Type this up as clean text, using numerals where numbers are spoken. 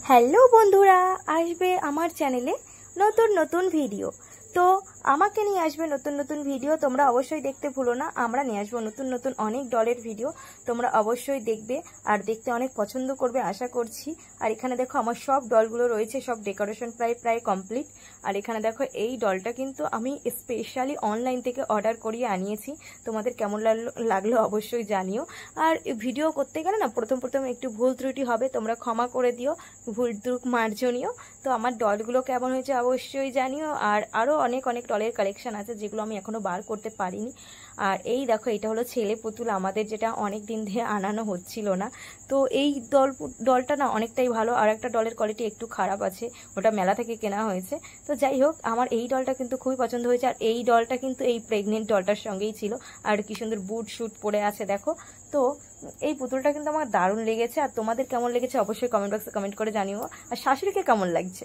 Hello বন্ধুরা, আসবে আমার চ্যানেলে নতুন নতুন ভিডিও। তো আমাকে নিয়ে আসবে নতুন নতুন ভিডিও, তোমরা অবশ্যই দেখতে ভুলো না। আমরা নিয়ে আসবো নতুন নতুন অনেক ডলের ভিডিও, তোমরা অবশ্যই দেখবে আর দেখতে অনেক পছন্দ করবে আশা করছি। আর এখানে দেখো আমার সব ডলগুলো রয়েছে, সব ডেকোরেশন প্রায় প্রায় কমপ্লিট। আর এখানে দেখো এই ডলটা কিন্তু আমি স্পেশালি অনলাইন থেকে অর্ডার করিয়ে আনিয়েছি। তোমাদের কেমন লাগলো অবশ্যই জানিও। আর ভিডিও করতে গেলে না প্রথম প্রথম একটু ভুল ত্রুটি হবে, তোমরা ক্ষমা করে দিও, ভুল ত্রুটি মার্জনীয়। তো আমার ডলগুলো কেমন হয়েছে অবশ্যই জানিও। আর আরও অনেক অনেক ডলের কালেকশন আছে যেগুলো আমি এখনও বার করতে পারিনি। আর এই দেখো এটা হলো ছেলে পুতুল আমাদের, যেটা অনেক দিন ধরে আনানো হচ্ছিল না। তো এই ডলটা না অনেকটাই ভালো, আর একটা ডলের কোয়ালিটি একটু খারাপ আছে, ওটা মেলা থেকে কেনা হয়েছে। তো যাই হোক, আমার এই ডলটা কিন্তু খুবই পছন্দ হয়েছে। আর এই ডলটা কিন্তু এই প্রেগনেন্ট ডলটার সঙ্গেই ছিল। আর কি সুন্দর বুট শুট পরে আছে দেখো। তো এই পুতুলটা কিন্তু আমার দারুণ লেগেছে। আর তোমাদের কেমন লেগেছে অবশ্যই কমেন্ট বক্সে কমেন্ট করে জানিও। আর শাশুড়িকে কেমন লাগছে।